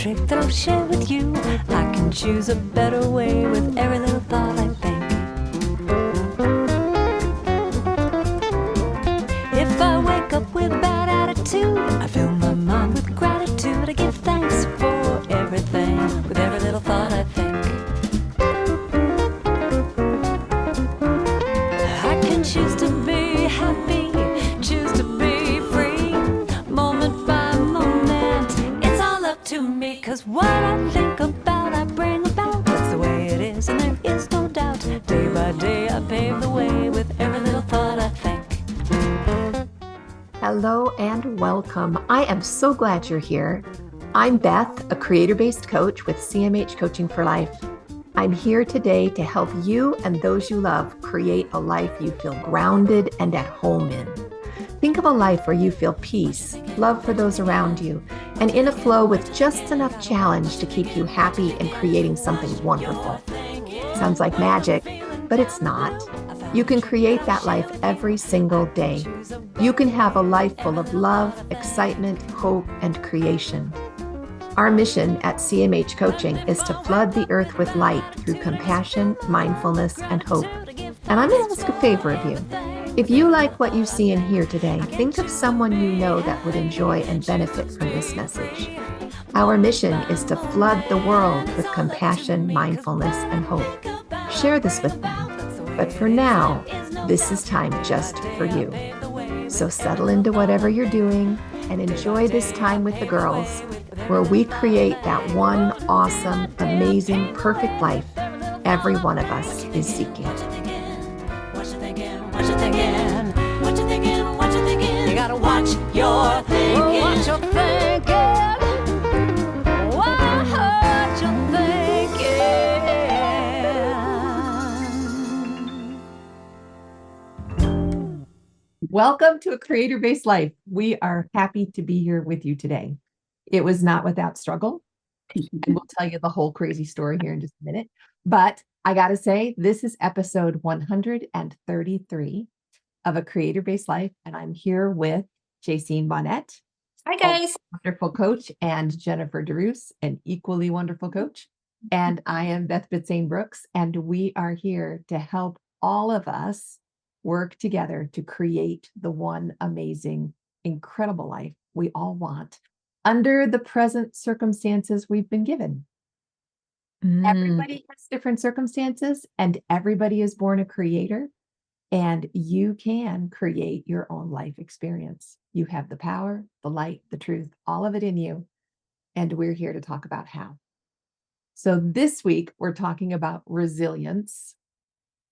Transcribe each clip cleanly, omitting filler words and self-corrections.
trick that I'll share with you. I can choose a better way with every little thought I think. If I wake up with a bad attitude, I fill my mind with gratitude. I give thanks for everything with every little thought I think. I can choose to be happy, choose to be free, moment by moment. It's all up to me, 'cause what I think about, I bring about. That's the way it is, and there is no doubt. Day by day, I pave the way with every little thought I think. Hello and welcome. I am so glad you're here. I'm Beth, a creator-based coach with CMH Coaching for Life. I'm here today to help you and those you love create a life you feel grounded and at home in. Think of a life where you feel peace, love for those around you, and in a flow with just enough challenge to keep you happy and creating something wonderful. Sounds like magic, but it's not. You can create that life every single day. You can have a life full of love, excitement, hope, and creation. Our mission at CMH Coaching is to flood the earth with light through compassion, mindfulness, and hope. And I'm going to ask a favor of you. If you like what you see and hear today, think of someone you know that would enjoy and benefit from this message. Our mission is to flood the world with compassion, mindfulness, and hope. Share this with them. But for now, this is time just for you. So settle into whatever you're doing and enjoy this time with the girls, where we create that one awesome, amazing, perfect life every one of us is seeking. What you thinking? What you thinking? What you thinking? What you thinking? You gotta watch your thinking. Watch your thinking. Watch your thinking. Welcome to A Creator-Based Life. We are happy to be here with you today. It was not without struggle. And we'll tell you the whole crazy story here in just a minute. But I got to say, this is episode 133 of A Creator-Based Life. And I'm here with Jacine Bonnet. Hi, guys. Wonderful coach, and Jennifer DeRoos, an equally wonderful coach. And I am Beth Bitsane Brooks, and we are here to help all of us work together to create the one amazing, incredible life we all want under the present circumstances we've been given. Everybody has different circumstances, and everybody is born a creator, and you can create your own life experience. You have the power, the light, the truth, all of it in you. And we're here to talk about how. So this week, we're talking about resilience,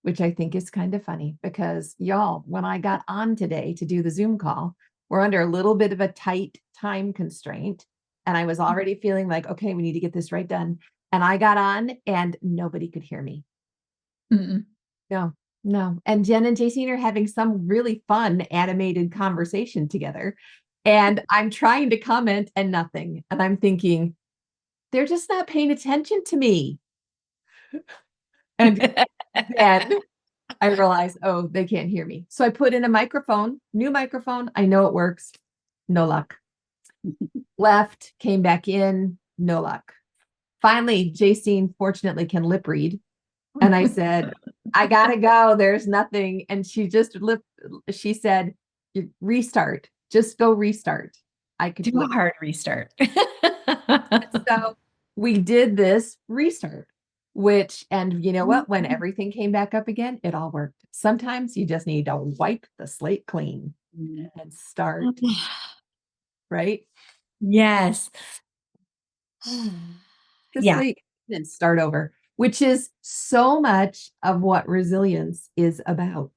which I think is kind of funny because y'all, when I got on today to do the Zoom call, we're under a little bit of a tight time constraint. And I was already feeling like, okay, we need to get this right done. And I got on and nobody could hear me. No. And Jen and Jacine are having some really fun animated conversation together. And I'm trying to comment and nothing. And I'm thinking, they're just not paying attention to me. And then I realized, oh, they can't hear me. So I put in a microphone, new microphone. I know it works. No luck. Left, came back in, no luck. Finally, Jacine fortunately can lip read. And I said, I gotta go. There's nothing. And she said, restart. Just go restart. I could do a hard restart. So we did this restart. And you know what? When everything came back up again, it all worked. Sometimes you just need to wipe the slate clean and start, right? Yes. Slate and start over, which is so much of what resilience is about.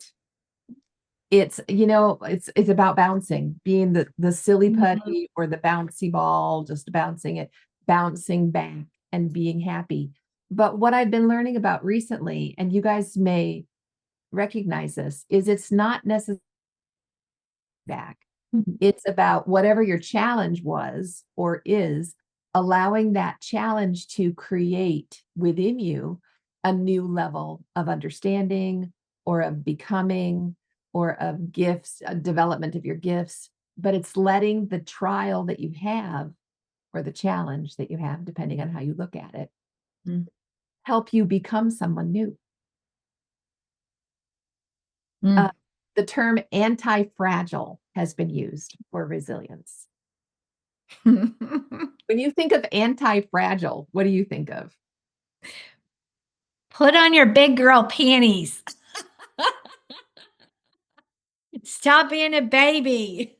It's about bouncing, being the silly putty or the bouncy ball, just bouncing back and being happy. But what I've been learning about recently, and you guys may recognize this, is it's not necessarily back. It's about whatever your challenge was or is, allowing that challenge to create within you a new level of understanding or of becoming or of gifts, development of your gifts. But it's letting the trial that you have or the challenge that you have, depending on how you look at it, Mm. help you become someone new. Mm. The term anti-fragile has been used for resilience. When you think of anti-fragile, what do you think of? Put on your big girl panties. Stop being a baby.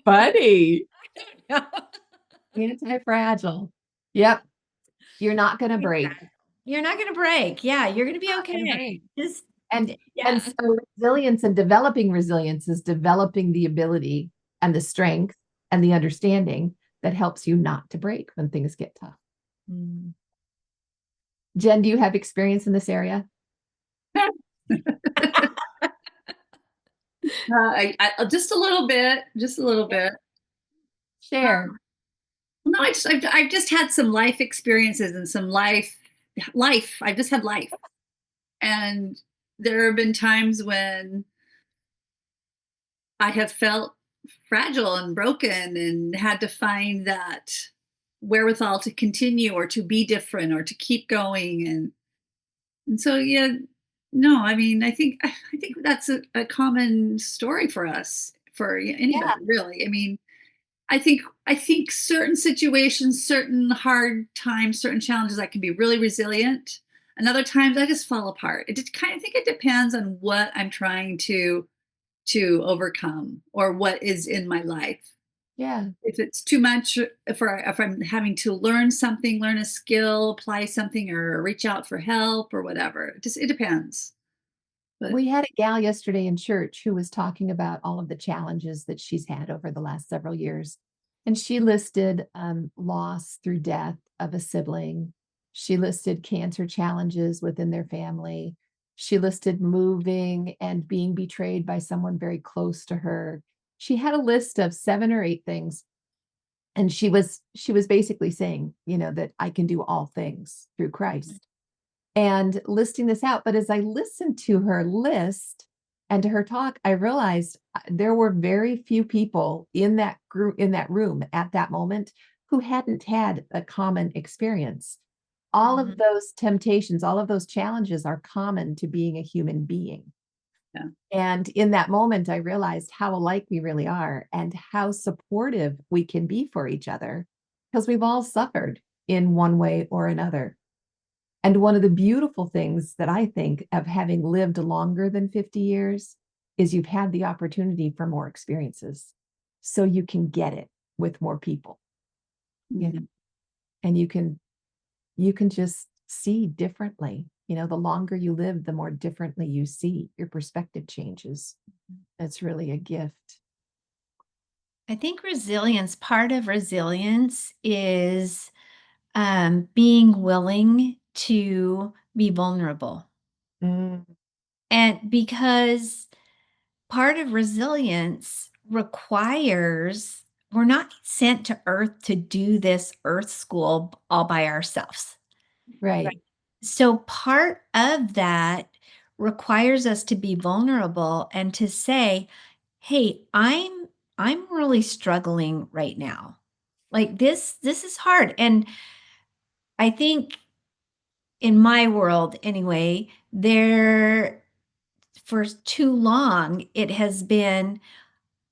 Funny. Anti-fragile. Yep. You're not going to break. You're not going to break. Yeah, you're going to be Not gonna okay. break. Just And yeah. so resilience and developing resilience is developing the ability and the strength and the understanding that helps you not to break when things get tough. Mm. Jen, do you have experience in this area? Just a little bit, just a little bit. Share. No, I've just had some life experiences and some life. I just had life, and there have been times when I have felt fragile and broken and had to find that wherewithal to continue or to be different or to keep going. And so, yeah, no, I mean, I think that's a common story for us, for anybody, really. I mean, I think certain situations, certain hard times, certain challenges, I can be really resilient. And other times I just fall apart. It just kind of think it depends on what I'm trying to overcome or what is in my life. Yeah. If it's too much, if I'm having to learn something, learn a skill, apply something, or reach out for help or whatever, it depends. But We had a gal yesterday in church who was talking about all of the challenges that she's had over the last several years. And she listed loss through death of a sibling. She listed cancer challenges within their family. She listed moving and being betrayed by someone very close to her. She had a list of 7 or 8 things. And she was basically saying, that I can do all things through Christ and listing this out. But as I listened to her list and to her talk, I realized there were very few people in that group, in that room at that moment, who hadn't had a common experience. All of those temptations, all of those challenges are common to being a human being. Yeah. And in that moment, I realized how alike we really are and how supportive we can be for each other because we've all suffered in one way or another. And one of the beautiful things that I think of having lived longer than 50 years is you've had the opportunity for more experiences. So you can get it with more people, and you can just see differently. The longer you live, the more differently you see. Your perspective changes. It's really a gift. I think part of resilience is being willing to be vulnerable. Mm, And because part of resilience requires, we're not sent to earth to do this earth school all by ourselves. right. So part of that requires us to be vulnerable and to say, "Hey, I'm really struggling right now. Like this is hard." And I think in my world anyway, there for too long it has been,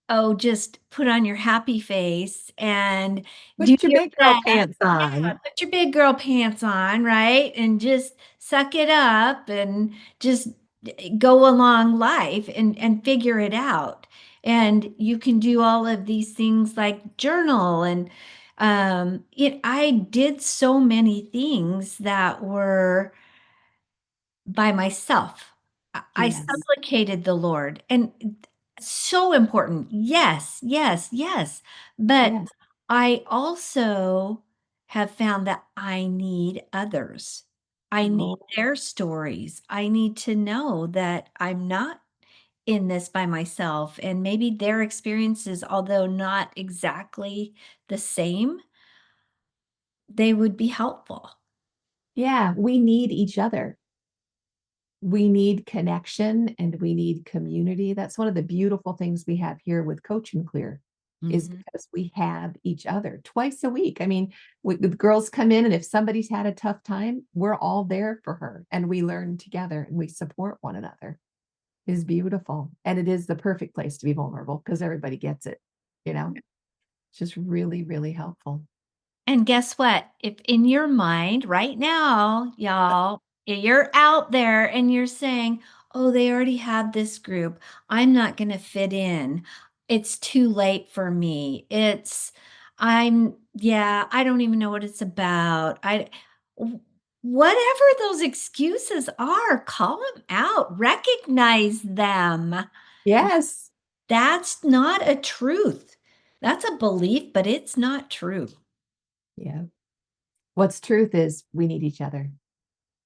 oh, just put on your happy face and do Put your your big girl best. pants Yeah, on. put your big girl pants on, right? And just suck it up and just go along life and figure it out. And you can do all of these things like journal and I did so many things that were by myself. I Yes. supplicated the Lord, and so important. Yes, yes, yes. But Yes. I also have found that I need others. I need Oh, their stories. I need to know that I'm not in this by myself, and maybe their experiences, although not exactly the same, they would be helpful. yeah. We need each other. We need connection and we need community. That's one of the beautiful things we have here with Coach and Clear is Mhm. because we have each other twice a week. I mean, the girls come in, and if somebody's had a tough time, we're all there for her, and we learn together and we support one another. Is beautiful. And it is the perfect place to be vulnerable because everybody gets it, you know? It's just really, really helpful. And guess what? If in your mind right now, y'all, you're out there and you're saying, "Oh, they already have this group. I'm not gonna fit in. It's too late for me. Yeah, I don't even know what it's about." Whatever those excuses are, call them out, recognize them. Yes. That's not a truth. That's a belief, but it's not true. Yeah. What's truth is we need each other,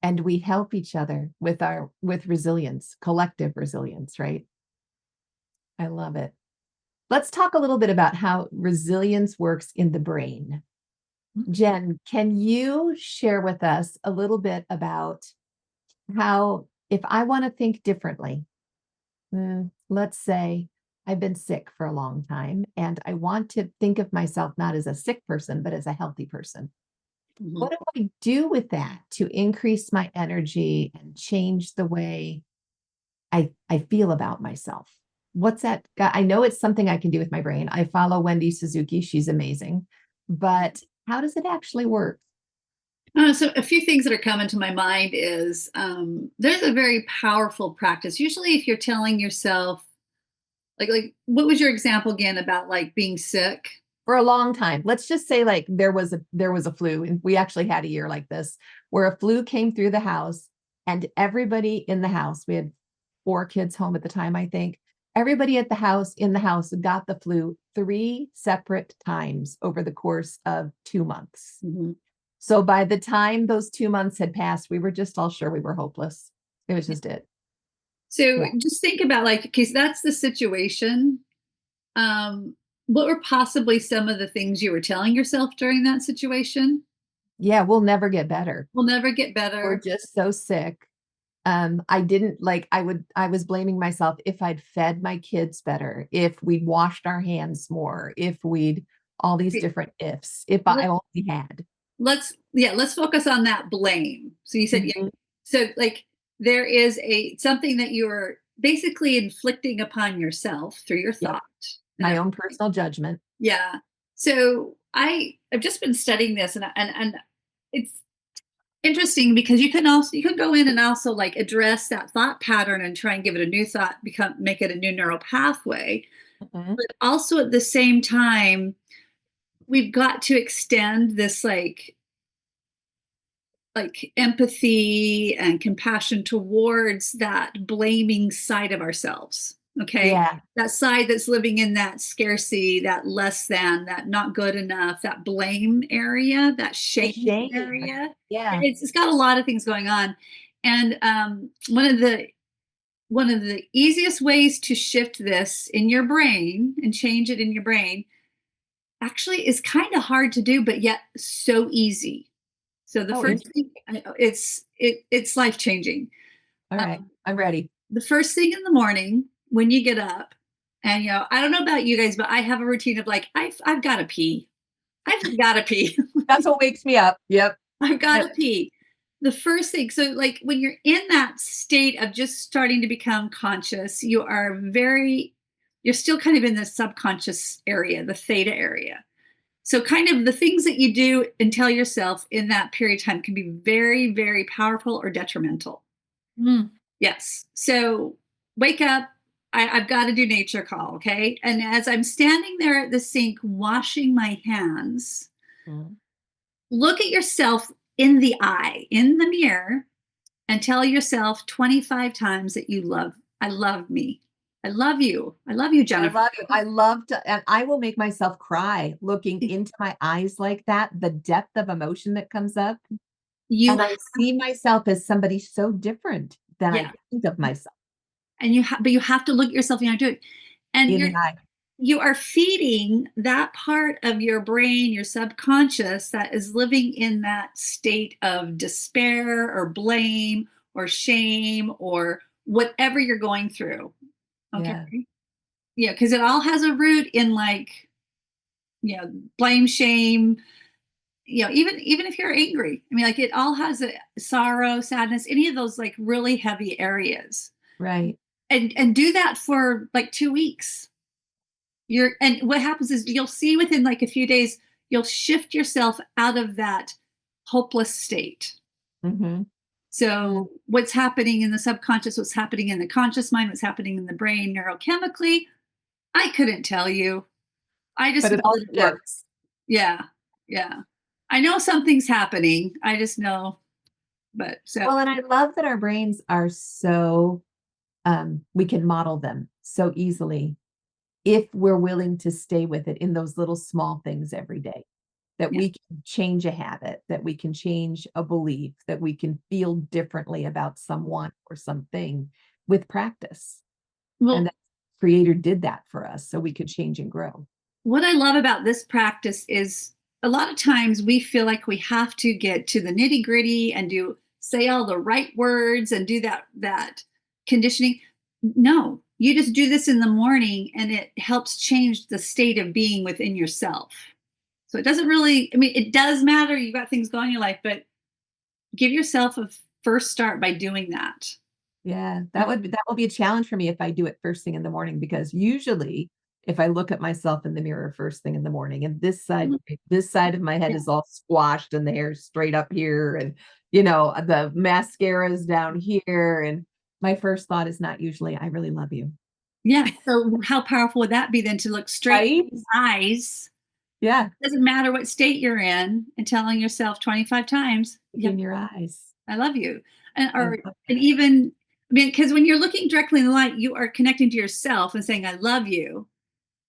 and we help each other with resilience, collective resilience, right? I love it. Let's talk a little bit about how resilience works in the brain. Jen, can you share with us a little bit about how, if I want to think differently, let's say I've been sick for a long time and I want to think of myself not as a sick person, but as a healthy person. Mhm. What do I do with that to increase my energy and change the way I feel about myself? What's that? I know it's something I can do with my brain. I follow Wendy Suzuki. She's amazing. But how does it actually work? So a few things that are coming to my mind is there's a very powerful practice. Usually, if you're telling yourself, like what was your example again about like being sick? For a long time. Let's just say like there was a flu, and we actually had a year like this where a flu came through the house, and everybody in the house, we had 4 kids home at the time, I think. Everybody at the house in the house got the flu 3 separate times over the course of 2 months. Mhm. So by the time those 2 months had passed, we were just all sure we were hopeless. It was just it. So Yeah. just think about like, because that's the situation. Um, what were possibly some of the things you were telling yourself during that situation? Yeah, we'll never get better. We'll never get We're better. just so sick. I didn't like I was blaming myself if I'd fed my kids better, if we'd washed our hands more, if we'd all these different ifs, if I Let, only had. let's focus on that blame. So you said yeah. Mhm. So like there is a something that you're basically inflicting upon yourself through your Yep. thought. And My own personal judgment. yeah. So I've just been studying this and it's interesting because you can go in and also like address that thought pattern and try and give it a new thought, become make it a new neural pathway. Mhm. But also at the same time, we've got to extend this like empathy and compassion towards that blaming side of ourselves. Okay. Yeah. That side that's living in that scarcity, that less than, that not good enough, that blame area, that The shame shame. area. Yeah. It's got a lot of things going on. And one of the easiest ways to shift this in your brain and change it in your brain actually is kind of hard to do, but yet so easy. So the Oh, first thing, it's life changing. all right. I'm ready. The first thing in the morning when you get up, and I don't know about you guys, but I have a routine of like I've got to pee. I've got to pee. That's what wakes me up. Yep. I've got Yep. to pee. The first thing, so like when you're in that state of just starting to become conscious, you're still kind of in the subconscious area, the theta area. So, kind of the things that you do and tell yourself in that period of time can be very, very powerful or detrimental. Mm. Yes. So, wake up. I've got to do nature call. Okay. And as I'm standing there at the sink washing my hands, Mhm. look at yourself in the eye, in the mirror, and tell yourself 25 times that I love me. I love you. I love you, I Jennifer. love you. I love to, and I will make myself cry looking into my eyes like that, the depth of emotion that comes up. You, And I see myself as somebody so different than I yeah. think of myself And but you have to look at yourself and you have to do it. And in the eye. you are feeding that part of your brain, your subconscious, that is living in that state of despair or blame or shame or whatever you're going through. Okay. Yeah. Yeah. Because it all has a root in like blame, shame, even if you're angry. I mean, like it all has a sorrow, sadness, any of those like really heavy areas. Right. And do that for like 2 weeks. And what happens is you'll see within like a few days, you'll shift yourself out of that hopeless state. Mm-hmm. So what's happening in the subconscious, what's happening in the conscious mind, what's happening in the brain neurochemically, I couldn't tell you. I just But it know all that works. yeah. I know something's happening. I just know. But so Well, and I love that our brains are so we can model them so easily if we're willing to stay with it in those little small things every day. That Yeah. we can change a habit, that we can change a belief, that we can feel differently about someone or something with practice. well, And that creator did that for us so we could change and grow. what I love about this practice is a lot of times we feel like we have to get to the nitty gritty and say all the right words and do that conditioning. No, you just do this in the morning and it helps change the state of being within yourself. So it doesn't really, I mean, it does matter. You've got things going in your life, but give yourself a first start by doing that. Yeah, that will be a challenge for me if I do it first thing in the morning, because usually if I look at myself in the mirror first thing in the morning and this side of my head Yeah. is all squashed and the hair's straight up here and the mascara is down here, and my first thought is not usually I really love you. Yeah. So how powerful would that be then to look straight Right? in his eyes? Yeah, Doesn't matter what state you're in, and telling yourself 25 times, look in your eyes. I love you. And I or love and that. even I mean, because when you're looking directly in the light, you are connecting to yourself and saying, I love you.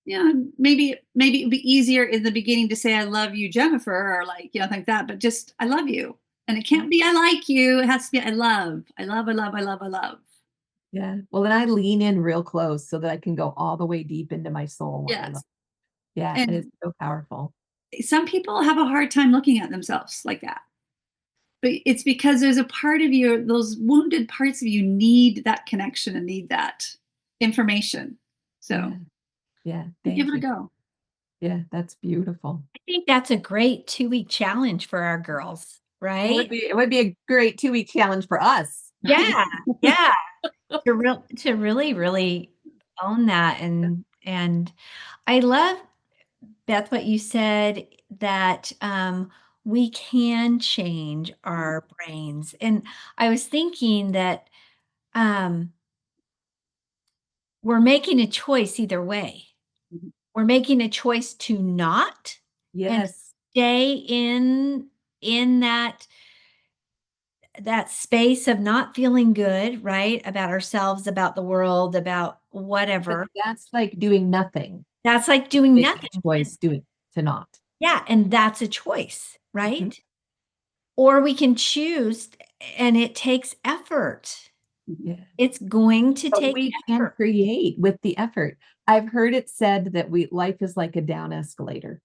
Yeah, maybe it'd be easier in the beginning to say I love you, Jennifer, or like, things like that, but just I love you. And it can't be I like you. It has to be I love. I love, I love, I love, I love. Yeah. Well, then I lean in real close so that I can go all the way deep into my soul when I love. Yes. Yeah, and it's And so powerful. some people have a hard time looking at themselves like that. But it's because there's a part of you, those wounded parts of you need that connection and need that information. So Yeah. Yeah. give Thank it a you. go. Yeah, that's beautiful. I think that's a great 2-week challenge for our girls, right? It would be a great 2-week challenge for us. Yeah, yeah. To really, really own that. And I love, Beth, what you said, that we can change our brains. And I was thinking that um, we're making a choice either way. Mhm. We're making a choice to not and Yes. stay in that space of not feeling good, right? About ourselves, about the world, about But whatever. that's like doing nothing. That's like doing Making nothing. a choice doing to not. Yeah, and that's a choice, Mhm. right? Or we can choose, and it takes effort. Yeah. It's going to But take we can effort. create with the effort. I've heard it said that life is like a down escalator.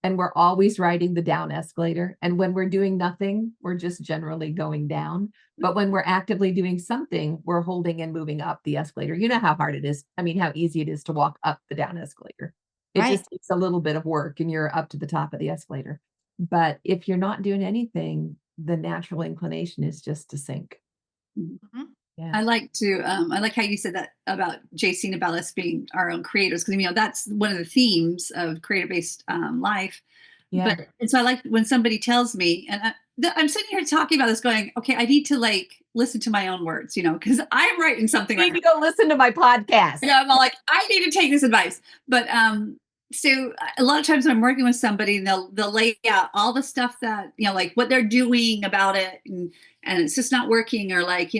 And we're always riding the down escalator. And when we're doing nothing, we're just generally going down. But when we're actively doing something, we're holding and moving up the escalator. You know how hard it is. I mean, how easy it is to walk up the down escalator. It Right. just takes a little bit of work and you're up to the top of the escalator. But if you're not doing anything, the natural inclination is just to sink. Mhm. Yeah. I like how you said that about JC, about us being our own creators, because that's one of the themes of creator-based life. Yeah. And so I like when somebody tells me, and I'm sitting here talking about this, going, okay, I need to like listen to my own words, because I'm writing something You right need to go listen to my podcast. now. I'm all like, I need to take this advice. But so a lot of times when I'm working with somebody, they'll lay out all the stuff that like what they're doing about it, and it's just not working, or like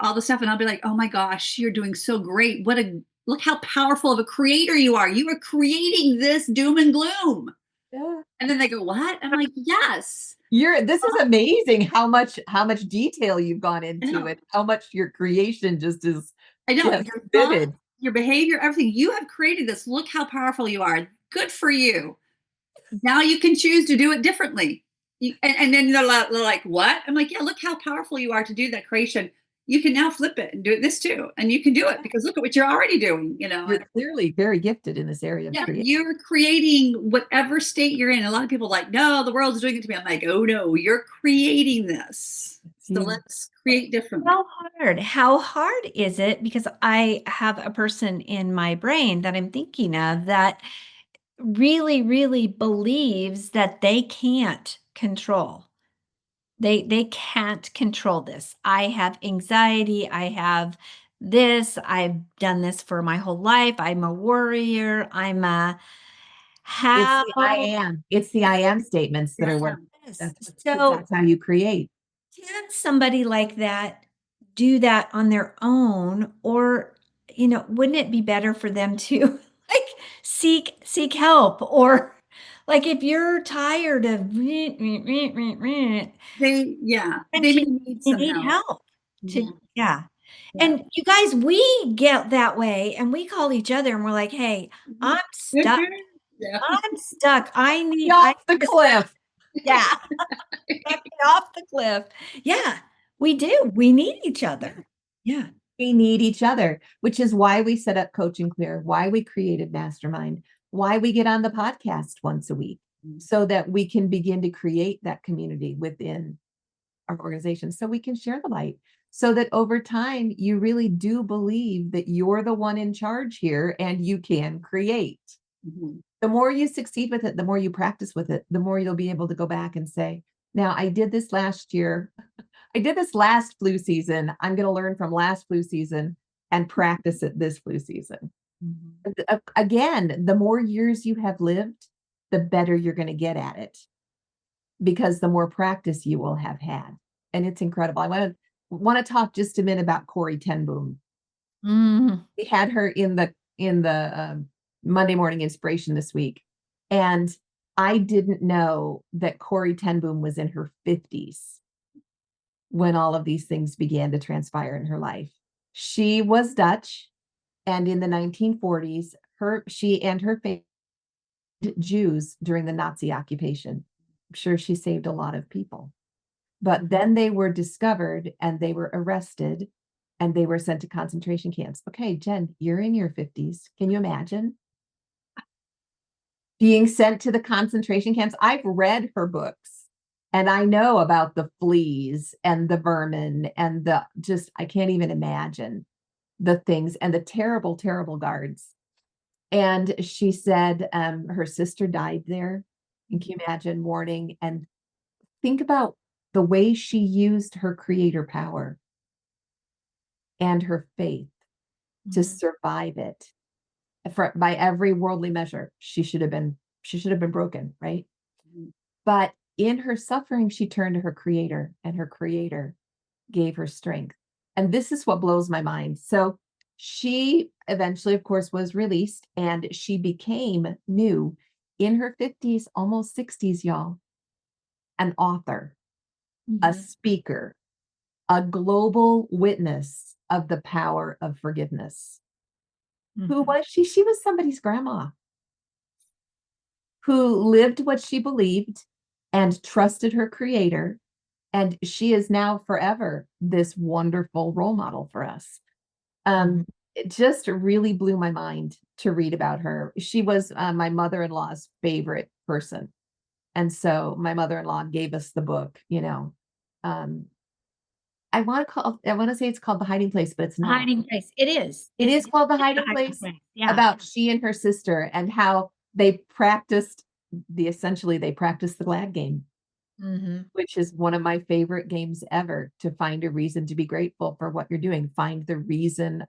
all the stuff, and I'll be like, oh my gosh, you're doing so great. Look how powerful of a creator you are. You are creating this doom and gloom. Yeah. And then they go, what? I'm like, yes. This is amazing how much detail you've gone into know. it, how much your creation just is I know just your vivid. thoughts, your behavior, everything. You have created this. Look how powerful you are. Good for you. Now you can choose to do it differently. And then they're like, what? I'm like, yeah, look how powerful you are to do that creation. you can now flip it and do this too. And you can do it because look at what you're already doing, you know. You're clearly very gifted in this area of Yeah, creativity. you're creating whatever state you're in. A lot of people are like, no, the world's doing it to me. I'm like, oh no, you're creating this. So let's create differently. How hard is it? Because I have a person in my brain that I'm thinking of that really, really believes that they can't control. They can't control this. I have anxiety. I have this. I've done this for my whole life. I'm a worrier. I'm a how It's the I am. It's the I am statements that are what Yes. that's So how you create. can somebody like that do that on their own? Or, wouldn't it be better for them to like seek help? Or like if you're tired of They and may need you some need help. help to Yeah. yeah. Yeah. And you guys, we get that way and we call each other and we're like, "Hey, I'm stuck. Yeah. I'm stuck. I need Off the cliff. Yeah. Get me off the cliff." Yeah, we do. We need each other. Yeah. We need each other, which is why we set up Coach and Clear, why we created Mastermind, why we get on the podcast once a week, so that we can begin to create that community within our organization, so we can share the light, so that over time you really do believe that you're the one in charge here and you can create. Mhm. The more you succeed with it, the more you practice with it, the more you'll be able to go back and say, now I did this last year. I did this last flu season. I'm going to learn from last flu season and practice it this flu season. Again, the more years you have lived, the better you're going to get at it, because the more practice you will have had. And it's incredible. I want to talk just a minute about Corey ten Boom. Mm. We had her in the Monday Morning Inspiration this week, and I didn't know that Corey ten Boom was in her 50s when all of these things began to transpire in her life. She was Dutch, and in the 1940s, she and her family Jews during the Nazi occupation. I'm sure she saved a lot of people. But then they were discovered and they were arrested and they were sent to concentration camps. Okay, Jen, you're in your 50s. Can you imagine being sent to the concentration camps? I've read her books and I know about the fleas and the vermin and I can't even imagine the things and the terrible, terrible guards. And she said her sister died there. And can you imagine mourning? And think about the way she used her creator power and her faith to survive it. By every worldly measure, she should have been broken, right? But in her suffering, she turned to her creator, and her creator gave her strength. And this is what blows my mind. So she eventually, of course, was released, and she became new in her 50s, almost 60s, y'all, an author, a speaker, a global witness of the power of forgiveness. Who was she? She was somebody's grandma who lived what she believed and trusted her creator. And she is now forever this wonderful role model for us. It just really blew my mind to read about her. She was my mother-in-law's favorite person. And so my mother-in-law gave us the book, I want to say it's called The Hiding Place, but it's not. Hiding Place. It is. It is called The It's Hiding Place, Yeah. about she and her sister and how they practiced they practiced the glad game, which is one of my favorite games ever, to find a reason to be grateful for what you're doing. Find the reason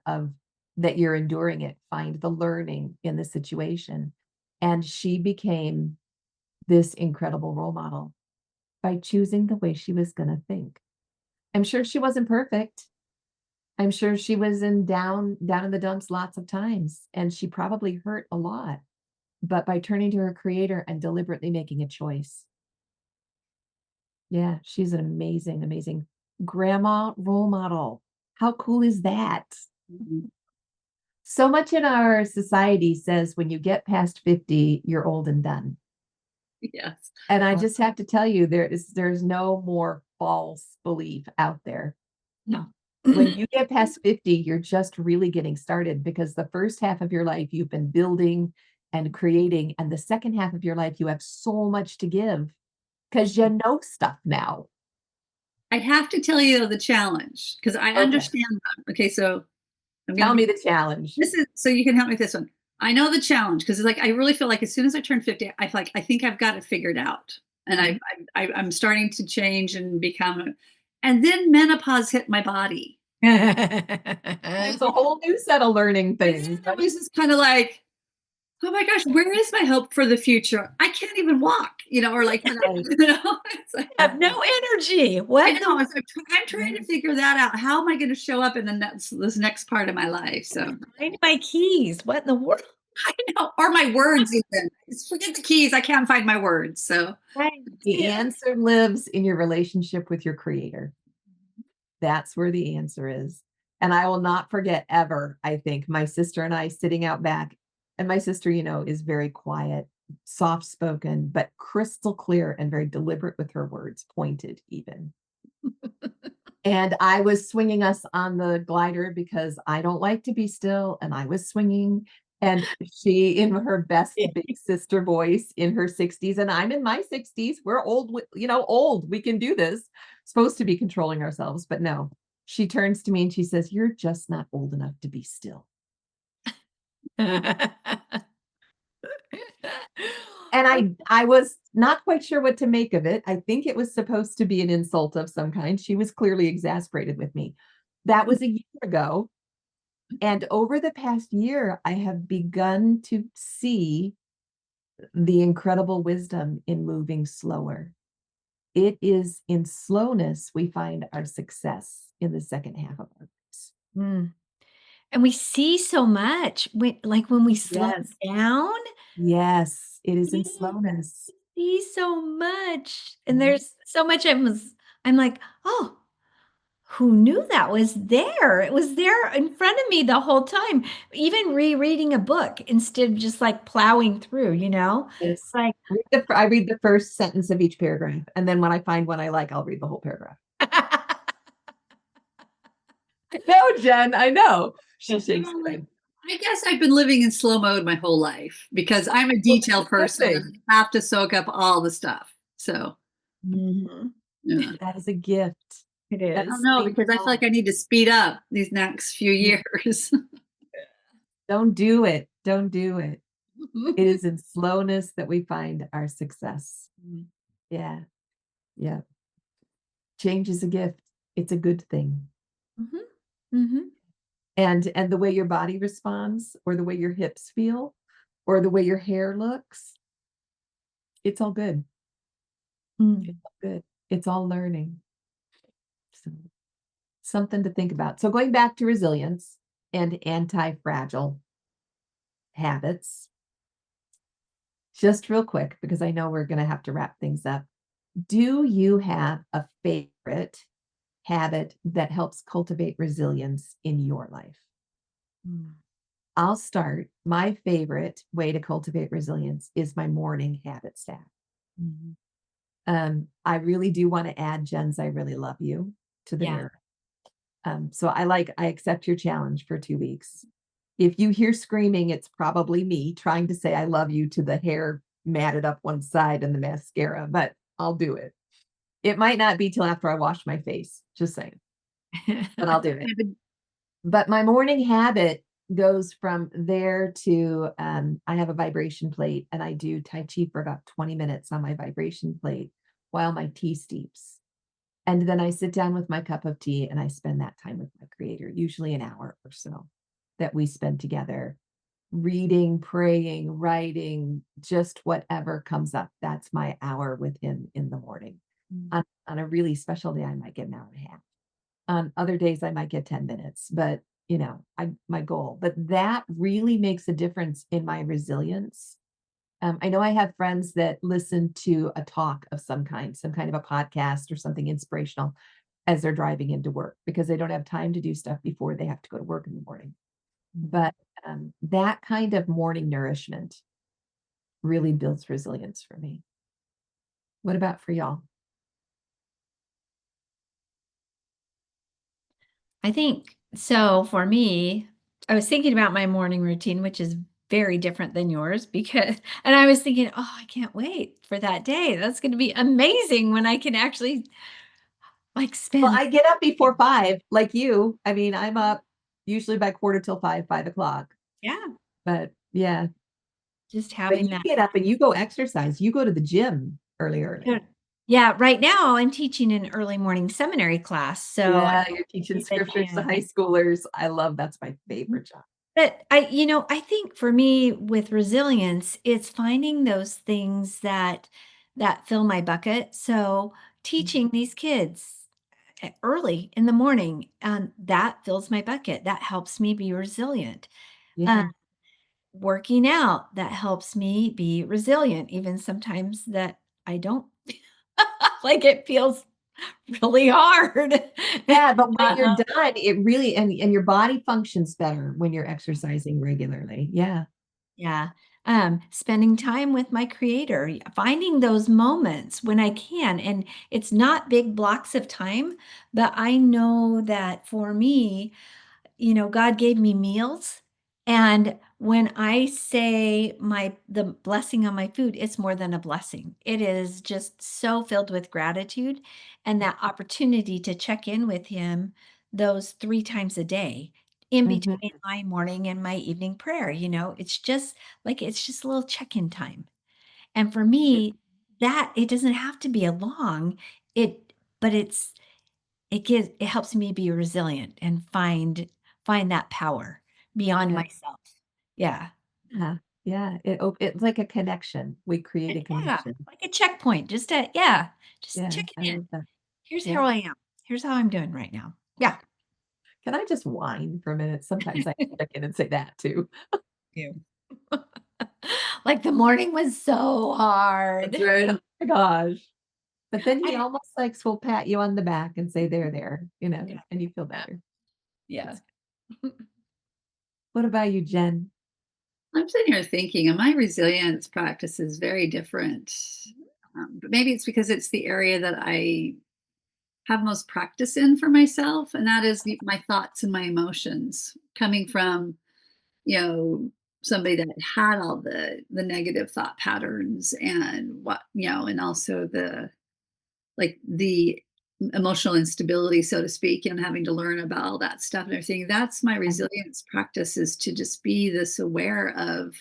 that you're enduring it. Find the learning in the situation. And she became this incredible role model by choosing the way she was going to think. I'm sure she wasn't perfect. I'm sure she was down in the dumps lots of times, and she probably hurt a lot. But by turning to her creator and deliberately making a choice. Yeah, she's an amazing, amazing grandma role model. How cool is that? So much in our society says when you get past 50, you're old and done. Yes. And I just have to tell you, there's no more false belief out there. No. When you get past 50, you're just really getting started because the first half of your life you've been building and creating, and the second half of your life you have so much to give because you know stuff now. I have to tell you the challenge because I Okay. understand that. Okay, so I'm Tell gonna me be the challenge. this is so you can help me with this one. I know the challenge because it's like I really feel like as soon as I turn 50, I feel like I think I've got it figured out, and I'm starting to change and become. And then menopause hit my body. It's a whole new set of learning things. I was just kind of like, oh my gosh, where is my hope for the future? I can't even walk, or like, it's like, Have no energy. I What? know. So I'm trying to figure that out. How am I going to show up in this next part of my life? So Find my keys. What in the world? I know, or my words even. Just forget the keys. I can't find my words. So Right. The answer lives in your relationship with your creator. That's where the answer is. And I will not forget ever, I think, my sister and I sitting out back. And my sister, is very quiet, soft spoken, but crystal clear and very deliberate with her words, pointed even. And I was swinging us on the glider because I don't like to be still. And I was swinging. And she, in her best big sister voice, in her 60s, and I'm in my 60s. We're old, old. We can do this. Supposed to be controlling ourselves, but no. She turns to me and she says, "You're just not old enough to be still." And I was not quite sure what to make of it. I think it was supposed to be an insult of some kind. She was clearly exasperated with me. That was a year ago. And over the past year, I have begun to see the incredible wisdom in moving slower. It is in slowness we find our success in the second half of our lives. Mm. And we see so much when we slow Yes. down, Yes, it is in we slowness. see so much. And Mhm. there's so much I'm like, oh, who knew that was there? It was there in front of me the whole time. Even rereading a book instead of just like plowing through, Yes. Like I read the first sentence of each paragraph, and then when I find one I like, I'll read the whole paragraph. No, Jen, I know. She shakes her head. I guess I've been living in slow mode my whole life because I'm a Well, that's detail a good person thing. and I have to soak up all the stuff. So, Mhm. yeah. That is a gift. It I don't is. know because I feel like I need to speed up these next few years. Don't do it. Don't do it. It is in slowness that we find our success. Yeah. Yeah. Change is a gift. It's a good thing. Mhm. Mhm. And the way your body responds, or the way your hips feel, or the way your hair looks, it's all good. Mm. It's all good. It's all learning. So, something to think about. So going back to resilience and anti-fragile habits, just real quick, because I know we're going to have to wrap things up. Do you have a favorite habit that helps cultivate resilience in your life? Mm. I'll start. My favorite way to cultivate resilience is my morning habit stack. Mhm. I really do want to add Jen's "I really love you" to the Yeah. mirror. So I accept your challenge for 2 weeks. If you hear screaming, it's probably me trying to say "I love you" to the hair matted up one side and the mascara, but I'll do it. It might not be till after I wash my face, just saying, but I'll do it. But my morning habit goes from there to, I have a vibration plate and I do Tai Chi for about 20 minutes on my vibration plate while my tea steeps. And then I sit down with my cup of tea and I spend that time with my creator, usually an hour or so that we spend together reading, praying, writing, just whatever comes up. That's my hour with him in the morning. Mm. On a really special day, I might get an hour and a half. On other days, I might get 10 minutes, but my goal. But that really makes a difference in my resilience. I know I have friends that listen to a talk of some kind of a podcast or something inspirational as they're driving into work because they don't have time to do stuff before they have to go to work in the morning. But that kind of morning nourishment really builds resilience for me. What about for y'all? I think so for me, I was thinking about my morning routine, which is very different than yours because and I was thinking, "Oh, I can't wait for that day. That's gonna be amazing when I can actually, like, Well, spend." I get up before 5 like you. I mean, I'm up usually by quarter till 5, 5 o'clock. Yeah, But yeah, just but having you that. get up and you go exercise. You go to the gym early, Yeah. early. Yeah, right now I'm teaching an early morning seminary class, so I Yeah, you're teaching get the scriptures to chance. high schoolers. I love that's my favorite job. But I think for me with resilience, it's finding those things that fill my bucket. So Mhm. teaching these kids early in the morning, that fills my bucket. That helps me be resilient. Uh, Yeah. working out, that helps me be resilient, even sometimes that I don't like it feels really hard. Yeah, but when you're Uh, done, it really and your body functions better when you're exercising regularly. Yeah. Yeah. Spending time with my creator, finding those moments when I can. And it's not big blocks of time, but I know that for me, God gave me meals. And when I say the blessing on my food, it's more than a blessing. It is just so filled with gratitude and that opportunity to check in with him those 3 times a day in Mhm. between my morning and my evening prayer. It's just a little check-in time. And for me, that it doesn't have to be a long, it but it helps me be resilient and find that power beyond Yeah. myself. Yeah. Yeah. Yeah. It's like a connection. We create a Yeah, connection. like a checkpoint, just Yeah, checking I in. love that. Here's Yeah. how I am. Here's how I'm doing right now. Yeah. Can I just whine for a minute? Sometimes I check in and say that too. You. Like the morning was so That's hard. right. Oh my gosh. But then he I almost like will pat you on the back and say, there, yeah, and you feel yeah, better. yeah. That's What about you, Jen? I'm sitting here thinking, and my resilience practice is very different. But maybe it's because it's the area that I have most practice in for myself, and that is my thoughts and my emotions coming from, you know, somebody that had all the negative thought patterns and and also the emotional instability, so to speak, and having to learn about all that stuff and everything. That's my Yeah. resilience practice, is to just be this aware of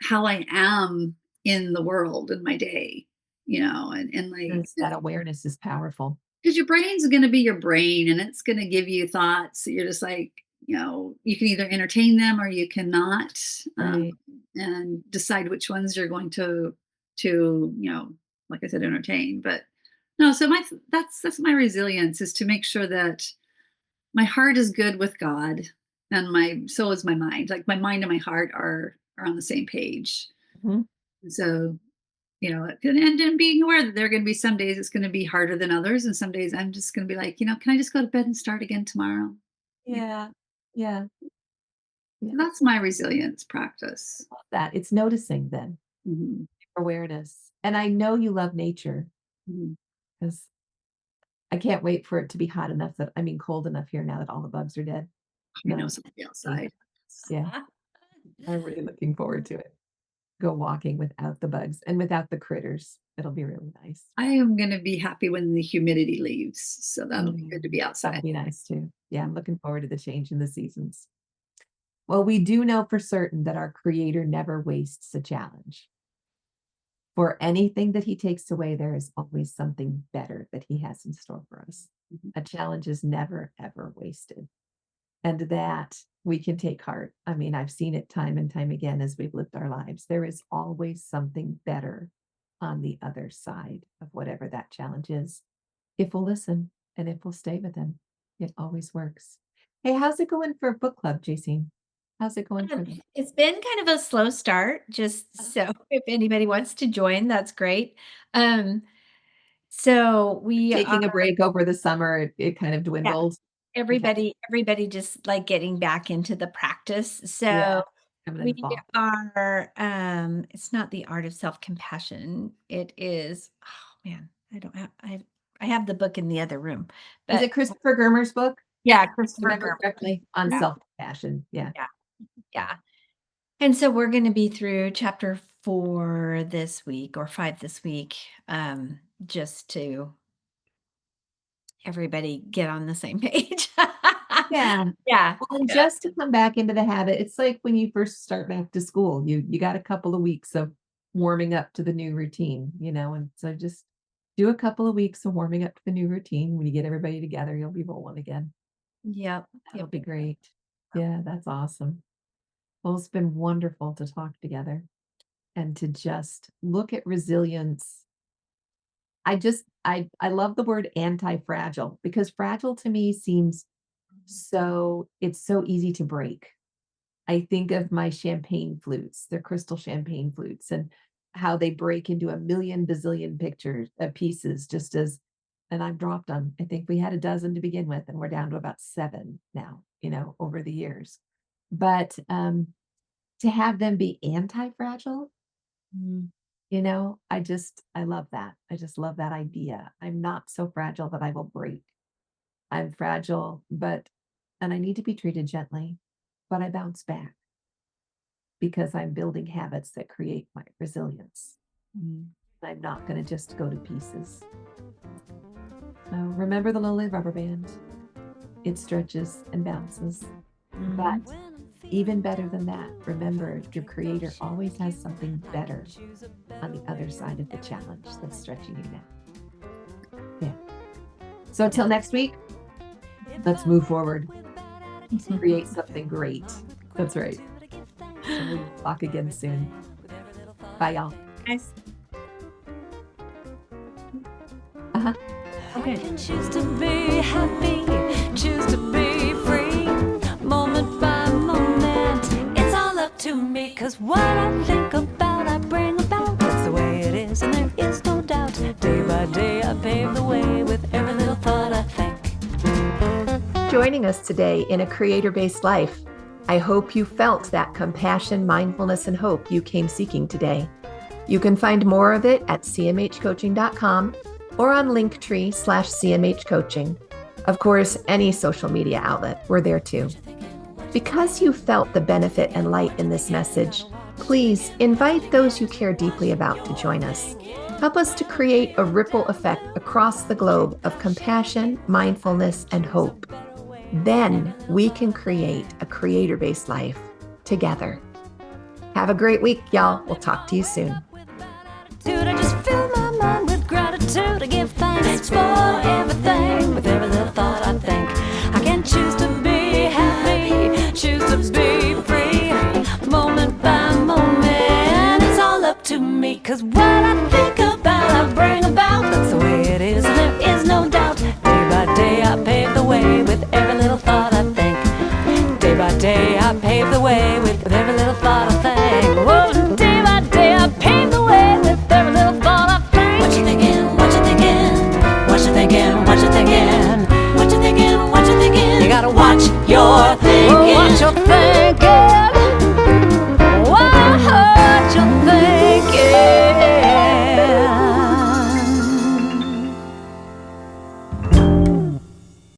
how I am in the world in my day, and like, Yes, that awareness is powerful. because your brain's going to be your brain and it's going to give you thoughts that you're just like, you can either entertain them or you cannot, Right. and decide which ones you're going to like I said, entertain. But no, so that's my resilience, is to make sure that my heart is good with God, and my so is my mind. Like my mind and my heart are on the same page. Mhm. So, and being aware that there are going to be some days it's going to be harder than others, and some days I'm just going to be like, can I just go to bed and start again tomorrow? Yeah. Yeah. Yeah. Yeah. So that's my resilience practice. Love that. It's noticing then, Mhm. awareness. And I know you love nature Mhm. because I can't wait for it to be hot enough that I mean cold enough here now that all the bugs are dead. I No, know somebody outside. yeah, I'm really looking forward to it. Go walking without the bugs and without the critters. It'll be really nice. I am going to be happy when the humidity leaves, so that'll be good to be That'll outside. be nice too. Yeah, I'm looking forward to the change in the seasons. Well, we do know for certain that our creator never wastes a challenge. For anything that he takes away, there is always something better that he has in store for us. Mhm. A challenge is never, ever wasted. And that we can take heart. I mean, I've seen it time and time again as we've lived our lives. There is always something better on the other side of whatever that challenge is. If we'll listen and if we'll stay with him, it always works. Hey, how's it going for book club, JC? How's it going for them? It's been kind of a slow start, just so if anybody wants to join, that's great. Um, so we are Taking a break over the summer, it kind of yeah, dwindled. Okay. everybody just like getting back into the practice. Yeah. So Coming in we the fall. are it's not the art of self-compassion. It is, oh man, I don't have I have the book in the other room, Is but it Christopher Germer's book? Yeah, Christopher Remember Herman. correctly on Yeah. self-compassion. Yeah. Yeah. And so we're going to be through chapter 4 this week, or 5 this week, just to everybody get on the same page. Yeah. Yeah. Well, and just to come back into the habit, it's like when you first start back to school, you got a couple of weeks of warming up to the new routine, and so just do a couple of weeks of warming up to the new routine. When you get everybody together, you'll be rolling again. Yep. That'll be great. Yeah, that's awesome. Well, it's been wonderful to talk together and to just look at resilience. I love the word anti-fragile, because fragile to me seems it's so easy to break. I think of my champagne flutes, they're crystal champagne flutes, and how they break into a million bazillion pieces, and I've dropped them. I think we had a dozen to begin with, and we're down to about 7 now, over the years. But to have them be anti-fragile, I love that. I just love that idea. I'm not so fragile that I will break. I'm fragile, and I need to be treated gently, but I bounce back because I'm building habits that create my resilience. I'm not going to just go to pieces. So remember the Lowly Rubber Band. It stretches and bounces. But even better than that, remember your creator always has something better on the other side of the challenge that's stretching you now. Yeah. So until next week, let's move forward. Create something great. That's right. So we'll talk again soon. Bye, y'all. Guys. I can choose to be happy, choose to be free, moment by moment. It's all up to me, 'cause what I think about, I bring about. That's the way it is, and there is no doubt. Day by day, I pave the way with every little thought I think. Joining us today in A Creator-Based Life. I hope you felt that compassion, mindfulness, and hope you came seeking today. You can find more of it at cmhcoaching.com or on Linktree/CMHcoaching. Of course, any social media outlet, we're there too. Because you felt the benefit and light in this message, please invite those you care deeply about to join us. Help us to create a ripple effect across the globe of compassion, mindfulness, and hope. Then we can create a creator-based life together. Have a great week, y'all. We'll talk to you soon. I just fill my mind with gratitude. I give thanks for everything, with every little thought I think. I can choose to be happy, choose to be free, moment by moment. It's all up to me, 'cause what I think about, I bring about. That's the way it is, and there is no doubt. Day by day, I pave the way with every little thought I think. Day by day, I pave the way with every little thought I think. Whoa, day